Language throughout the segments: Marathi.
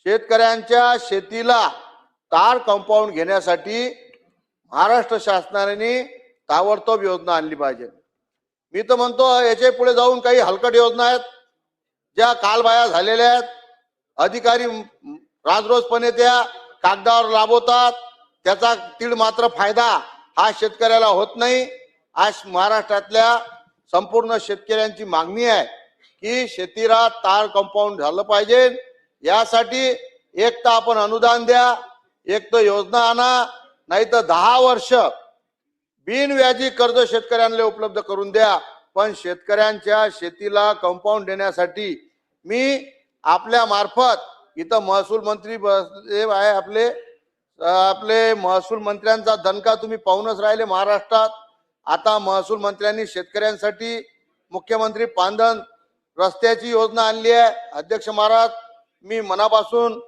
शेतकऱ्यांच्या शेतीला तार कंपाऊंड घेण्यासाठी महाराष्ट्र शासनाने ताबडतोब योजना आणली पाहिजे। मी तर म्हणतो याच्या पुढे जाऊन काही हलकट योजना आहेत ज्या कालबाह्य झालेल्या आहेत, अधिकारी राजरोसपणे त्या कागदावर राबवतात, त्याचा तीळ मात्र फायदा हा शेतकऱ्याला होत नाही। आज महाराष्ट्रातल्या संपूर्ण शेतकऱ्यांची मागणी आहे की शेतीला तार कंपाऊंड झालं पाहिजे। यासाठी एक तर आपण अनुदान द्या, एक तर योजना आणा, नाही तर 10 वर्ष बिनव्याजी कर्ज शेतकऱ्यांना उपलब्ध करून द्या। पण शेतकऱ्यांच्या शेतीला कंपाऊंड देण्यासाठी मी आपल्या मार्फत इथं महसूल मंत्री आहे, आपले महसूल मंत्र्यांचा दणका तुम्ही पाहूनच राहिले महाराष्ट्रात। आता महसूल मंत्र्यांनी शेतकऱ्यांसाठी मुख्यमंत्री पांधन रस्त्याची योजना आणली आहे। अध्यक्ष महाराज, मी मनापासून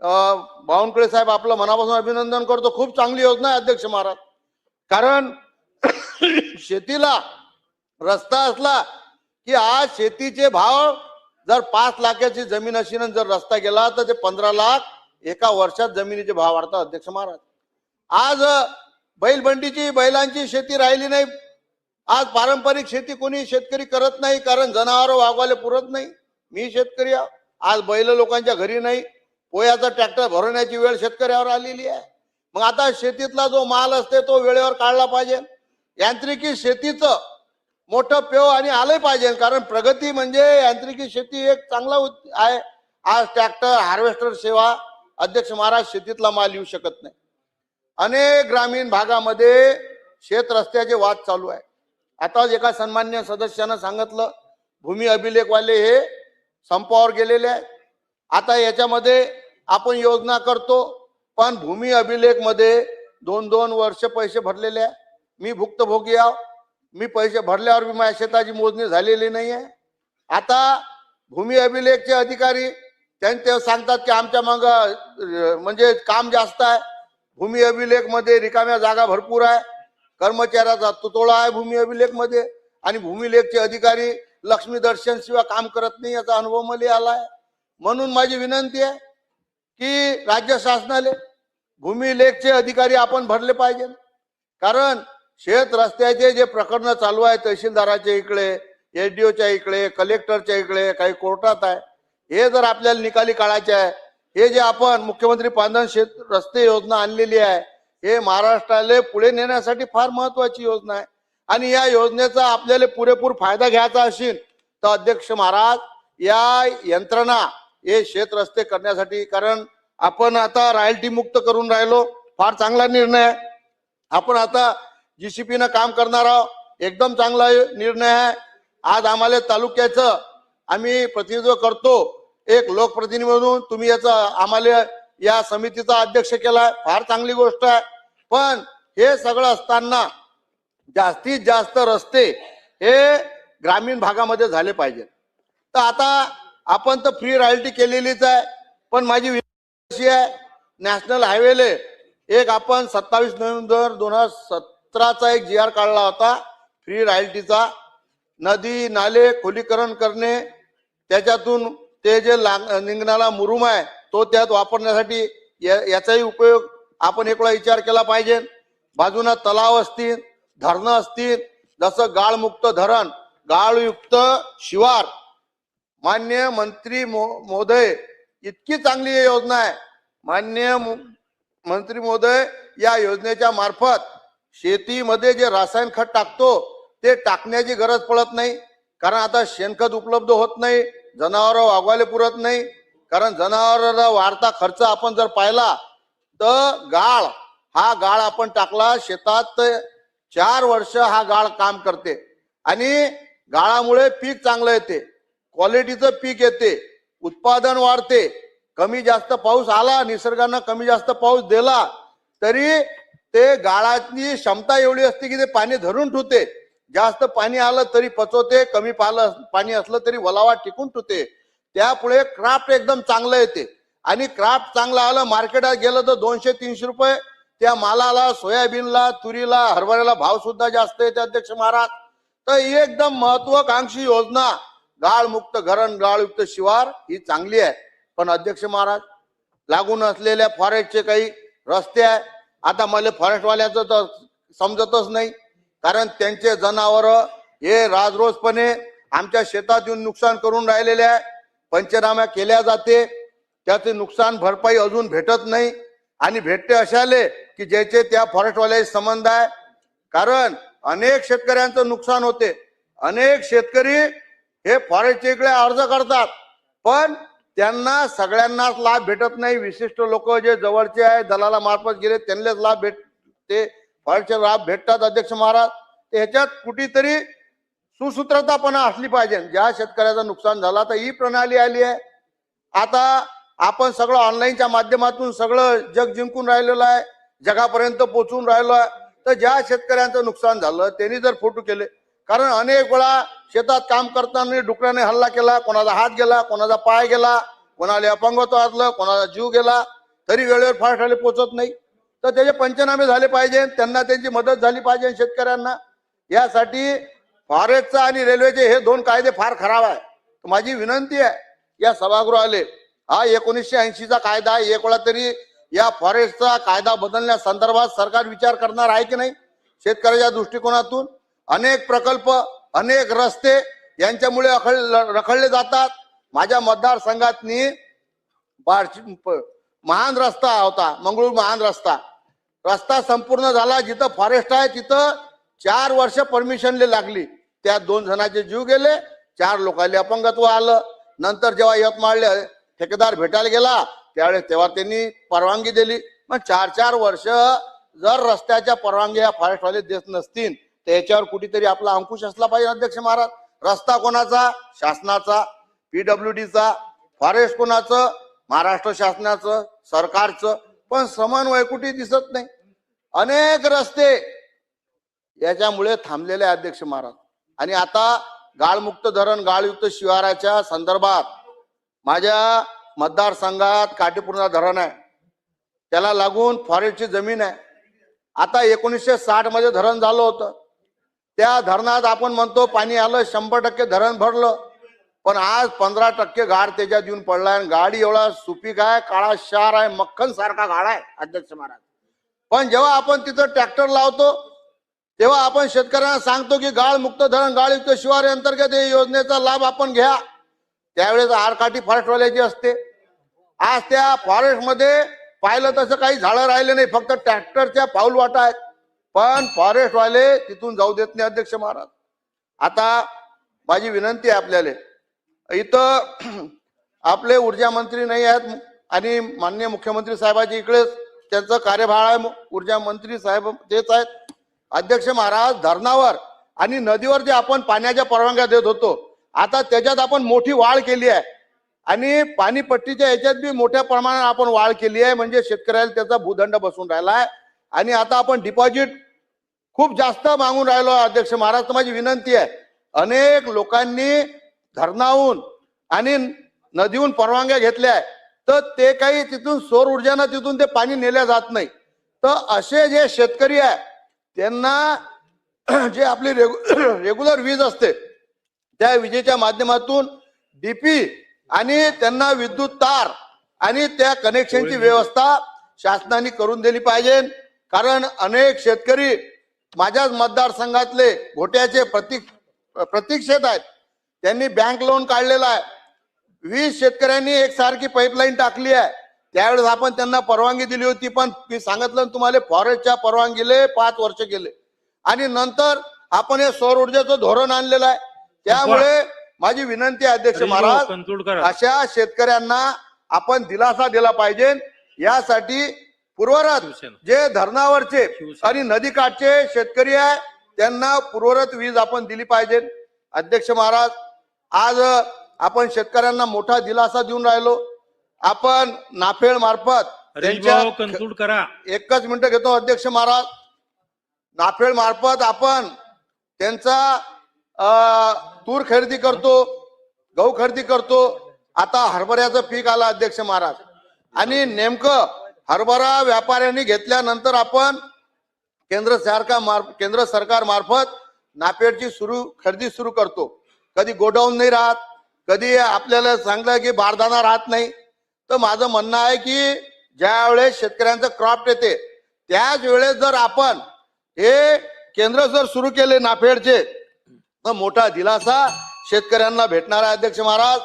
बावनकुळे साहेब आपलं मनापासून अभिनंदन करतो। खूप चांगली योजना आहे अध्यक्ष महाराज, कारण शेतीला रस्ता असला की आज शेतीचे भाव जर 5 लाखाची जमीन असेल जर रस्ता गेला तर ते 15 लाख एका वर्षात जमिनीचे भाव वाढतात अध्यक्ष महाराज। आज बैलबंडीची बैलांची शेती राहिली नाही। आज पारंपरिक शेती कोणी शेतकरी करत नाही, कारण जनावर वागवायला पुरत नाही। मी शेतकरी आहे, आज बैल लोकांच्या घरी नाही, पोयाचा ट्रॅक्टर भरवण्याची वेळ शेतकऱ्यावर आलेली आहे। मग आता शेतीतला जो माल असते तो वेळेवर काढला पाहिजे। यांत्रिकी शेतीचं मोठं पेव आणि आलं पाहिजे, कारण प्रगती म्हणजे यांत्रिकी शेती एक चांगला आहे। आज ट्रॅक्टर हार्वेस्टर सेवा अध्यक्ष महाराज शेतीतला माल येऊ शकत नाही। अनेक ग्रामीण भागामध्ये शेत रस्त्याचे वाद चालू आहे। आता एका सन्मान्य सदस्यानं सांगितलं भूमी अभिलेखवाले हे संपावर गेलेले आहेत। आता याच्यामध्ये आपण योजना करतो, पण भूमी अभिलेख मध्ये 2-2 वर्ष पैसे भरलेले आहे। मी भुक्तभोगी आहे, मी पैसे भरल्यावर बी माझ्या शेताची मोजणी झालेली नाही आहे। आता भूमी अभिलेखचे अधिकारी ते सांगतात की आमच्या माग म्हणजे काम जास्त आहे, भूमी अभिलेख मध्ये रिकाम्या जागा भरपूर आहे, कर्मचाऱ्याचा तुटवडा आहे भूमी अभिलेख मध्ये, आणि भूमी लेखचे अधिकारी लक्ष्मी दर्शन शिवाय काम करत नाही याचा अनुभव मला आला आहे। म्हणून माझी विनंती आहे की राज्य शासनाने भूमी लेखचे अधिकारी आपण भरले पाहिजे, कारण शेत रस्त्याचे जे प्रकरण चालू आहे तहसीलदाराच्या इकडे, एसडीओच्या इकडे, कलेक्टरच्या इकडे, काही कोर्टात आहे, हे जर आपल्याला निकाली काढायचे आहे। हे जे आपण मुख्यमंत्री पांधन शेत रस्ते योजना आणलेली आहे हे महाराष्ट्राला पुढे नेण्यासाठी फार महत्वाची योजना आहे, आणि या योजनेचा आपल्याला पुरेपूर फायदा घ्यायचा असेल तर अध्यक्ष महाराज या यंत्रणा हे शेत रस्ते करण्यासाठी, कारण आपण आता रॉयल्टी मुक्त करून राहिलो, फार चांगला निर्णय आहे। आपण आता जीसीपी न काम करणार आहोत, एकदम चांगला निर्णय आहे। आज आम्हाला तालुक्याचं आम्ही प्रतिनिधित्व करतो एक लोकप्रतिनिधी म्हणून, तुम्ही याचा आम्हाला या समितीचा अध्यक्ष केलाय, फार चांगली गोष्ट आहे। पण हे सगळं असताना जास्तीत जास्त रस्ते हे ग्रामीण भागामध्ये झाले पाहिजे। तर आता आपण तर फ्री रॉयल्टी केलेलीच आहे, पण माझी विनंती अशी आहे, नॅशनल हायवेले एक आपण 27 नोव्हेंबर 2017चा एक GR काढला होता फ्री रॉयल्टीचा। नदी नाले खोलीकरण करणे, त्याच्यातून ते जे निघणारा मुरुम आहे तो त्यात वापरण्यासाठी याचाही उपयोग आपण एक वेळा विचार केला पाहिजे। बाजूला तलाव असतील, धरणं असतील, जसं गाळमुक्त धरण, गाळयुक्त शिवार, माननीय मंत्री महोदय इतकी चांगली योजना आहे। माननीय मंत्री महोदय या योजनेच्या मार्फत शेतीमध्ये जे रासायनिक खत टाकतो ते टाकण्याची गरज पडत नाही, कारण आता शेणखत उपलब्ध होत नाही, जनावर वागवायला पुरत नाही, कारण जनावरांना वाढता खर्च आपण जर पाहिला तर गाळ आपण टाकला शेतात तर 4 वर्ष हा गाळ काम करते, आणि गाळामुळे पीक चांगलं येते, क्वालिटीचं पीक येते, उत्पादन वाढते। कमी जास्त पाऊस आला, निसर्गानं कमी जास्त पाऊस दिला तरी ते गाळाची क्षमता एवढी असते की ते पाणी धरून ठेवते, जास्त पाणी आलं तरी पचवते, कमी पाणी असलं तरी वलावा टिकून ठेवते। त्यापुढे क्राफ्ट एकदम चांगलं येते, आणि क्राफ्ट चांगलं आलं मार्केटात गेलं तर 200-300 रुपये त्या मालाला, सोयाबीनला, तुरीला, हरभऱ्याला भाव सुद्धा जास्त येते अध्यक्ष महाराज। तर ही एकदम महत्वाकांक्षी योजना गाळमुक्त धरण, गाळयुक्त शिवार ही चांगली आहे। पण अध्यक्ष महाराज लागून असलेल्या फॉरेस्टचे काही रस्ते आहे. आता मला फॉरेस्टवाल्याचं तर समजतच नाही, कारण त्यांचे जनावर हे राजरोजपणे आमच्या शेतात येऊन नुकसान करून राहिलेले आहे. पंचनामा केल्या जाते, त्याचे नुकसान भरपाई अजून भेटत नाही आणि भेटते अशाले की ज्याचे त्या फॉरेस्टवाल्याशी संबंध आहे. कारण अनेक शेतकऱ्यांचं नुकसान होते. अनेक शेतकरी हे फॉरेस्टच्या इकडे अर्ज करतात, पण त्यांना सगळ्यांनाच लाभ भेटत नाही. विशिष्ट लोक जे जवळचे आहे, दलाला मार्फत गेले, त्यांनाच लाभ भेटते, फॉरेस्टचे लाभ भेटतात. अध्यक्ष महाराज, ह्याच्यात कुठेतरी सुसूत्रतापणा असली पाहिजे. ज्या शेतकऱ्याचं नुकसान झालं, तर ही प्रणाली आली आहे. आता आपण सगळं ऑनलाईनच्या माध्यमातून सगळं जग जिंकून राहिलेलं आहे, जगापर्यंत पोहोचून राहिलो आहे. तर ज्या शेतकऱ्यांचं नुकसान झालं त्यांनी जर फोटो केले, कारण अनेक वेळा शेतात काम करताना डुकराने हल्ला केला, कोणाचा हात गेला, कोणाचा पाय गेला, कोणाला अपंगत्व असलं, कोणाचा जीव गेला, तरी वेळेवर फॉरेस्टवाले पोहोचत नाही. तर त्याचे पंचनामे झाले पाहिजे, त्यांना त्यांची मदत झाली पाहिजे शेतकऱ्यांना. यासाठी फॉरेस्टचा आणि रेल्वेचे हे दोन कायदे फार खराब आहे. माझी विनंती आहे या सभागृहाले, हा 1980चा कायदा आहे, एक वेळा तरी या फॉरेस्टचा कायदा बदलण्या संदर्भात सरकार विचार करणार आहे की नाही. शेतकऱ्याच्या दृष्टिकोनातून अनेक प्रकल्प, अनेक रस्ते यांच्यामुळे रखडले जातात. माझ्या मतदारसंघातनी महान रस्ता होता, मंगळूर महान रस्ता संपूर्ण झाला. जिथं फॉरेस्ट आहे तिथं 4 वर्ष परमिशनले लागली. त्यात 2 जणांचे जीव गेले, 4 लोकांना अपंगत्व आलं. नंतर जेव्हा यवतमाळले ठेकेदार भेटायला गेला त्यावेळेस तेव्हा त्यांनी परवानगी दिली. मग 4-4 वर्ष जर रस्त्याच्या परवानग्या फॉरेस्टवाले देत नसतील तर याच्यावर कुठेतरी आपला अंकुश असला पाहिजे. अध्यक्ष महाराज, रस्ता कोणाचा? शासनाचा. PWDचा. फॉरेस्ट कोणाचं? महाराष्ट्र शासनाचं, सरकारचं. पण समन्वय कुठे दिसत नाही. अनेक रस्ते याच्यामुळे थांबलेले अध्यक्ष महाराज. आणि आता गाळमुक्त धरण, गाळयुक्त शिवाराच्या संदर्भात माझ्या मतदारसंघात काटेपूर्णा धरण आहे, त्याला लागून फॉरेस्टची जमीन आहे. आता 1960 मध्ये धरण झालं होतं. त्या धरणात आपण म्हणतो पाणी आलं, 100% धरण भरलं. पण आज 15% गाळ त्याच्यात येऊन पडलाय. गाडी एवढा सुपीक आहे, काळा क्षार आहे, मक्खन सारखा गाळ आहे अध्यक्ष महाराज. पण जेव्हा आपण तिथं ट्रॅक्टर लावतो तेव्हा आपण शेतकऱ्यांना सांगतो की गाळ मुक्त धरण, गाळयुक्त शिवार अंतर्गत या योजनेचा लाभ आपण घ्या. त्यावेळेस आरकाठी फॉरेस्टवाल्याची असते. आज त्या फॉरेस्टमध्ये पाहिलं तसं काही झाडं राहिले नाही, फक्त ट्रॅक्टरच्या पाऊल वाटा आहेत. पण फॉरेस्टवाले तिथून जाऊ देत नाही अध्यक्ष महाराज. आता माझी विनंती आहे आपल्याला, इथं आपले ऊर्जा मंत्री नाही आहेत आणि माननीय मुख्यमंत्री साहेबांच्या इकडेच त्यांचं कार्यभार आहे. ऊर्जा मंत्री साहेब तेच आहेत. अध्यक्ष महाराज, धरणावर आणि नदीवर जे आपण पाण्याच्या परवानग्या देत होतो, आता त्याच्यात आपण मोठी वाढ केली आहे आणि पाणीपट्टीच्या याच्यात बी मोठ्या प्रमाणात आपण वाढ केली आहे. म्हणजे शेतकऱ्याला त्याचा भूदंड बसून राहिला आहे आणि आता आपण डिपॉझिट खूप जास्त मागून राहिलो अध्यक्ष महाराज. तर माझी विनंती आहे, अनेक लोकांनी धरणाहून आणि नदीहून परवानग्या घेतल्या आहे, तर ते काही तिथून सौर ऊर्जानं तिथून ते पाणी नेल्या जात नाही. तर असे जे शेतकरी आहे त्यांना जे आपली रेग्युलर वीज असते त्या विजेच्या माध्यमातून डीपी आणि त्यांना विद्युत तार आणि त्या कनेक्शनची व्यवस्था शासनाने करून दिली पाहिजे. कारण अनेक शेतकरी माझ्याच मतदारसंघातले घोट्याचे प्रतीक्षेत आहेत. त्यांनी बँक लोन काढलेला आहे. 20 शेतकऱ्यांनी एकसारखी पाईपलाईन टाकली आहे. त्यावेळेस आपण त्यांना परवानगी दिली होती, पण मी सांगितलं तुम्हाला फॉरेस्टच्या परवानगीले 5 वर्ष गेले आणि नंतर आपण हे सौर ऊर्जेचं धोरण आणलेलं आहे. त्यामुळे माझी विनंती आहे अध्यक्ष महाराज, अशा शेतकऱ्यांना आपण दिलासा दिला पाहिजे. यासाठी पूर्वरत जे धरणावरचे आणि नदीकाठचे शेतकरी आहे त्यांना पूर्वरत वीज आपण दिली पाहिजे. अध्यक्ष महाराज, आज आपण शेतकऱ्यांना मोठा दिलासा देऊन राहिलो. आपण नाफेड मार्फत एकच मिनिट घेतो अध्यक्ष महाराज. नाफेड मार्फत आपण त्यांचा तूर खरेदी करतो, गहू खरेदी करतो. आता हरभऱ्याचं पीक आलं अध्यक्ष महाराज आणि नेमकं हरभरा व्यापाऱ्यांनी घेतल्यानंतर आपण केंद्र सरकार मार्फत नाफेडची खरेदी सुरू करतो. कधी गोडाऊन नाही राहत, कधी आपल्याला सांगलं की बारदाना राहत नाही. तर माझं म्हणणं आहे की ज्या वेळेस शेतकऱ्यांचं क्रॉप येते त्याच वेळेस जर आपण हे केंद्र जर सुरू केले नाफेडचे तर मोठा दिलासा शेतकऱ्यांना भेटणार आहे अध्यक्ष महाराज.